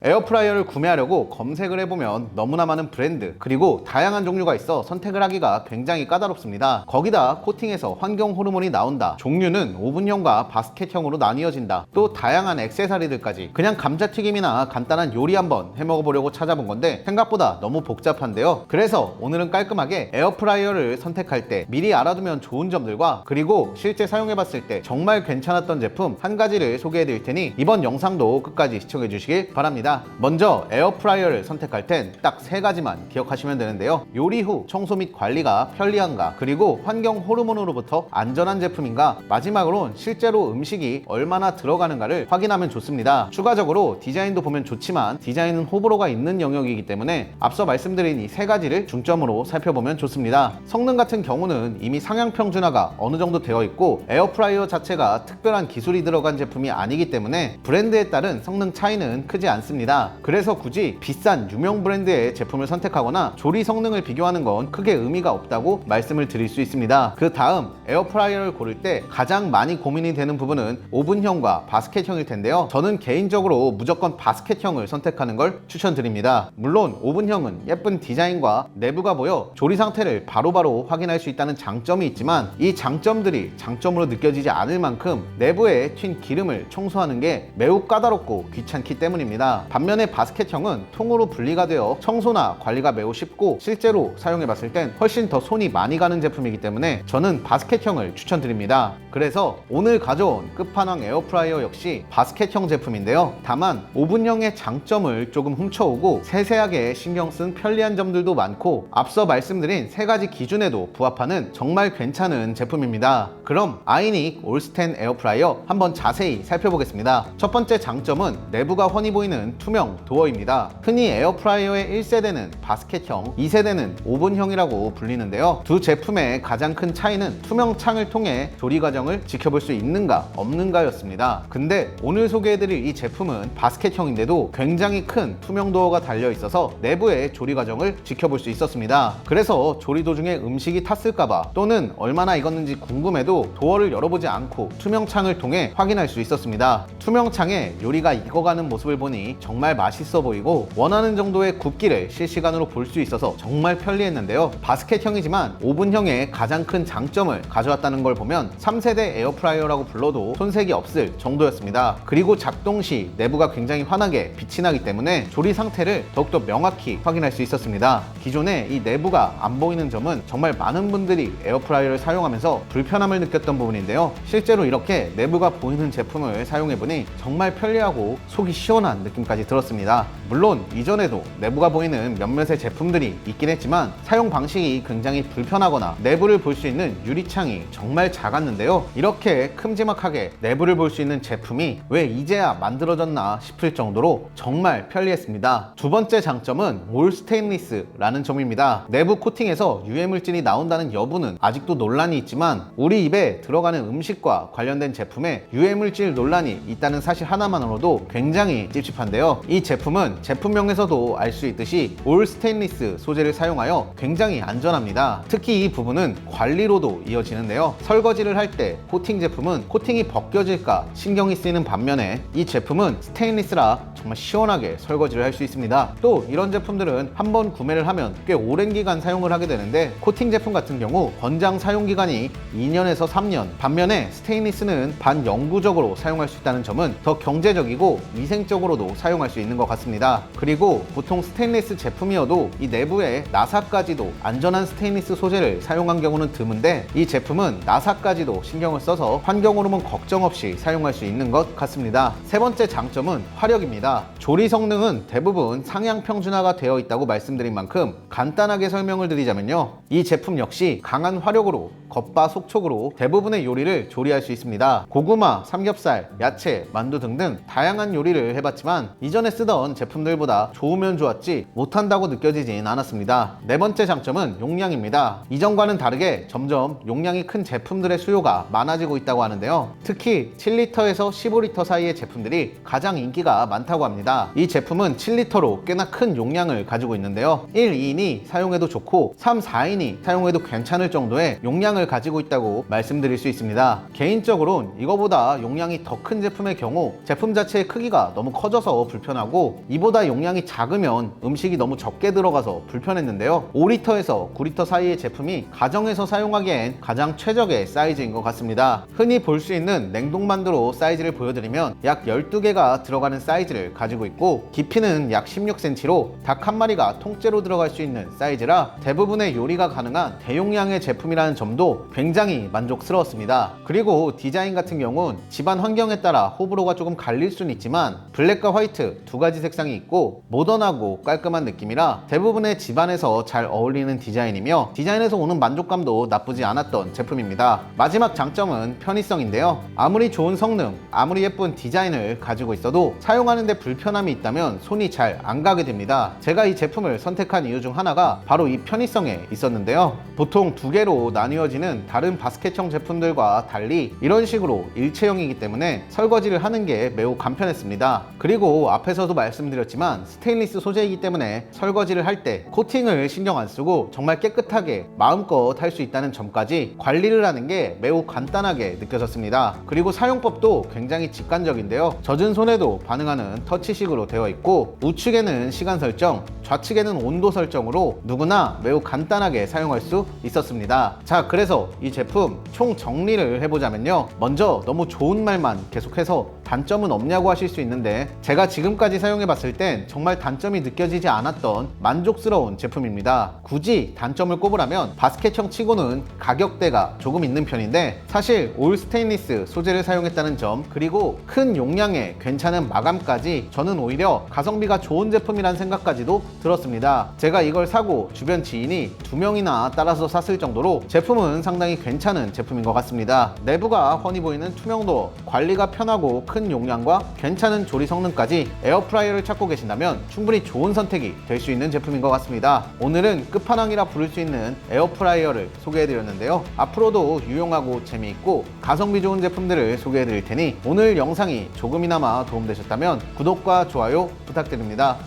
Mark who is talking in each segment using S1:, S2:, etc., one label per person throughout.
S1: 에어프라이어를 구매하려고 검색을 해보면 너무나 많은 브랜드 그리고 다양한 종류가 있어 선택을 하기가 굉장히 까다롭습니다. 거기다 코팅에서 환경 호르몬이 나온다, 종류는 오븐형과 바스켓형으로 나뉘어진다, 또 다양한 액세서리들까지. 그냥 감자튀김이나 간단한 요리 한번 해먹어보려고 찾아본 건데 생각보다 너무 복잡한데요. 그래서 오늘은 깔끔하게 에어프라이어를 선택할 때 미리 알아두면 좋은 점들과 그리고 실제 사용해봤을 때 정말 괜찮았던 제품 한 가지를 소개해드릴 테니 이번 영상도 끝까지 시청해주시길 바랍니다. 먼저 에어프라이어를 선택할 땐 딱 세 가지만 기억하시면 되는데요. 요리 후 청소 및 관리가 편리한가, 그리고 환경 호르몬으로부터 안전한 제품인가, 마지막으론 실제로 음식이 얼마나 들어가는가를 확인하면 좋습니다. 추가적으로 디자인도 보면 좋지만 디자인은 호불호가 있는 영역이기 때문에 앞서 말씀드린 이 세 가지를 중점으로 살펴보면 좋습니다. 성능 같은 경우는 이미 상향 평준화가 어느 정도 되어 있고 에어프라이어 자체가 특별한 기술이 들어간 제품이 아니기 때문에 브랜드에 따른 성능 차이는 크지 않습니다. 그래서 굳이 비싼 유명 브랜드의 제품을 선택하거나 조리 성능을 비교하는 건 크게 의미가 없다고 말씀을 드릴 수 있습니다. 그 다음 에어프라이어를 고를 때 가장 많이 고민이 되는 부분은 오븐형과 바스켓형일 텐데요. 저는 개인적으로 무조건 바스켓형을 선택하는 걸 추천드립니다. 물론 오븐형은 예쁜 디자인과 내부가 보여 조리 상태를 바로바로 확인할 수 있다는 장점이 있지만 이 장점들이 장점으로 느껴지지 않을 만큼 내부에 튄 기름을 청소하는 게 매우 까다롭고 귀찮기 때문입니다. 반면에 바스켓형은 통으로 분리가 되어 청소나 관리가 매우 쉽고 실제로 사용해봤을 땐 훨씬 더 손이 많이 가는 제품이기 때문에 저는 바스켓형을 추천드립니다. 그래서 오늘 가져온 끝판왕 에어프라이어 역시 바스켓형 제품인데요. 다만 오븐형의 장점을 조금 훔쳐오고 세세하게 신경 쓴 편리한 점들도 많고 앞서 말씀드린 세 가지 기준에도 부합하는 정말 괜찮은 제품입니다. 그럼 아이닉 올스텐 에어프라이어 한번 자세히 살펴보겠습니다. 첫 번째 장점은 내부가 훤히 보이는 투명 도어입니다. 흔히 에어프라이어의 1세대는 바스켓형, 2세대는 오븐형이라고 불리는데요. 두 제품의 가장 큰 차이는 투명 창을 통해 조리 과정을 지켜볼 수 있는가 없는가 였습니다. 근데 오늘 소개해드릴 이 제품은 바스켓형인데도 굉장히 큰 투명 도어가 달려 있어서 내부의 조리 과정을 지켜볼 수 있었습니다. 그래서 조리 도중에 음식이 탔을까봐 또는 얼마나 익었는지 궁금해도 도어를 열어보지 않고 투명 창을 통해 확인할 수 있었습니다. 투명 창에 요리가 익어가는 모습을 보니 정말 맛있어 보이고 원하는 정도의 굽기를 실시간으로 볼 수 있어서 정말 편리했는데요. 바스켓형이지만 오븐형의 가장 큰 장점을 가져왔다는 걸 보면 3세대 에어프라이어라고 불러도 손색이 없을 정도였습니다. 그리고 작동 시 내부가 굉장히 환하게 빛이 나기 때문에 조리 상태를 더욱더 명확히 확인할 수 있었습니다. 기존에 이 내부가 안 보이는 점은 정말 많은 분들이 에어프라이어를 사용하면서 불편함을 느꼈던 부분인데요. 실제로 이렇게 내부가 보이는 제품을 사용해보니 정말 편리하고 속이 시원한 느낌까지 들었습니다. 물론 이전에도 내부가 보이는 몇몇의 제품들이 있긴 했지만 사용 방식이 굉장히 불편하거나 내부를 볼 수 있는 유리창이 정말 작았는데요. 이렇게 큼지막하게 내부를 볼 수 있는 제품이 왜 이제야 만들어졌나 싶을 정도로 정말 편리했습니다. 두 번째 장점은 올 스테인리스라는 점입니다. 내부 코팅에서 유해물질이 나온다는 여부는 아직도 논란이 있지만 우리 입에 들어가는 음식과 관련된 제품에 유해물질 논란이 있다는 사실 하나만으로도 굉장히 찝찝한데요. 이 제품은 제품명에서도 알 수 있듯이 올 스테인리스 소재를 사용하여 굉장히 안전합니다. 특히 이 부분은 관리로도 이어지는데요. 설거지를 할 때 코팅 제품은 코팅이 벗겨질까 신경이 쓰이는 반면에 이 제품은 스테인리스라 정말 시원하게 설거지를 할 수 있습니다. 또 이런 제품들은 한번 구매를 하면 꽤 오랜 기간 사용을 하게 되는데 코팅 제품 같은 경우 권장 사용 기간이 2년에서 3년, 반면에 스테인리스는 반영구적으로 사용할 수 있다는 점은 더 경제적이고 위생적으로도 사용할 수 있는 것 같습니다. 그리고 보통 스테인리스 제품이어도 이 내부에 나사까지도 안전한 스테인리스 소재를 사용한 경우는 드문데 이 제품은 나사까지도 신경을 써서 환경 호르몬 걱정 없이 사용할 수 있는 것 같습니다. 세 번째 장점은 화력입니다. 조리 성능은 대부분 상향 평준화가 되어 있다고 말씀드린 만큼 간단하게 설명을 드리자면요. 이 제품 역시 강한 화력으로 겉바속촉으로 대부분의 요리를 조리할 수 있습니다. 고구마, 삼겹살, 야채, 만두 등등 다양한 요리를 해봤지만 이전에 쓰던 제품들보다 좋으면 좋았지 못한다고 느껴지진 않았습니다. 네 번째 장점은 용량입니다. 이전과는 다르게 점점 용량이 큰 제품들의 수요가 많아지고 있다고 하는데요. 특히 7리터에서 15리터 사이의 제품들이 가장 인기가 많다고 합니다. 이 제품은 7리터로 꽤나 큰 용량을 가지고 있는데요. 1, 2인이 사용해도 좋고 3, 4인이 사용해도 괜찮을 정도의 용량을 가지고 있다고 말씀드릴 수 있습니다. 개인적으로는 이거보다 용량이 더 큰 제품의 경우 제품 자체의 크기가 너무 커져서 불편하고 이보다 용량이 작으면 음식이 너무 적게 들어가서 불편했는데요. 5리터에서 9리터 사이의 제품이 가정에서 사용하기엔 가장 최적의 사이즈인 것 같습니다. 흔히 볼 수 있는 냉동만두로 사이즈를 보여드리면 약 12개가 들어가는 사이즈를 가지고 있고 깊이는 약 16cm로 닭 한 마리가 통째로 들어갈 수 있는 사이즈라 대부분의 요리가 가능한 대용량의 제품이라는 점도 굉장히 만족스러웠습니다. 그리고 디자인 같은 경우는 집안 환경에 따라 호불호가 조금 갈릴 수는 있지만 블랙과 화이트 두 가지 색상이 있고 모던하고 깔끔한 느낌이라 대부분의 집안에서 잘 어울리는 디자인이며 디자인에서 오는 만족감도 나쁘지 않았던 제품입니다. 마지막 장점은 편의성인데요. 아무리 좋은 성능, 아무리 예쁜 디자인을 가지고 있어도 사용하는데 불편함이 있다면 손이 잘 안 가게 됩니다. 제가 이 제품을 선택한 이유 중 하나가 바로 이 편의성에 있었는데요. 보통 두 개로 나뉘어지는 다른 바스켓형 제품들과 달리 이런 식으로 일체형이기 때문에 설거지를 하는 게 매우 간편했습니다. 그리고 앞에서도 말씀드렸지만 스테인리스 소재이기 때문에 설거지를 할 때 코팅을 신경 안 쓰고 정말 깨끗하게 마음껏 할 수 있다는 점까지 관리를 하는 게 매우 간단하게 느껴졌습니다. 그리고 사용법도 굉장히 직관적인데요. 젖은 손에도 반응하는 터치식으로 되어 있고 우측에는 시간 설정, 좌측에는 온도 설정으로 누구나 매우 간단하게 사용할 수 있었습니다. 자, 그래서 이 제품 총 정리를 해보자면요. 먼저 너무 좋은 말만 계속해서 단점은 없냐고 하실 수 있는데 제가 지금까지 사용해봤을 땐 정말 단점이 느껴지지 않았던 만족스러운 제품입니다. 굳이 단점을 꼽으라면 바스켓형 치고는 가격대가 조금 있는 편인데 사실 올 스테인리스 소재를 사용했다는 점 그리고 큰 용량의 괜찮은 마감까지 저는 오히려 가성비가 좋은 제품이란 생각까지도 들었습니다. 제가 이걸 사고 주변 지인이 2명이나 따라서 샀을 정도로 제품은 상당히 괜찮은 제품인 것 같습니다. 내부가 훤히 보이는 투명도, 관리가 편하고 큰 용량과 괜찮은 조리 성능까지 에어프라이어를 찾고 계신다면 충분히 좋은 선택이 될 수 있는 제품인 것 같습니다. 오늘은 끝판왕이라 부를 수 있는 에어프라이어를 소개해드렸는데요. 앞으로도 유용하고 재미있고 가성비 좋은 제품들을 소개해드릴 테니 오늘 영상이 조금이나마 도움되셨다면 구독과 좋아요 부탁드립니다.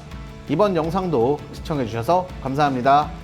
S1: 이번 영상도 시청해주셔서 감사합니다.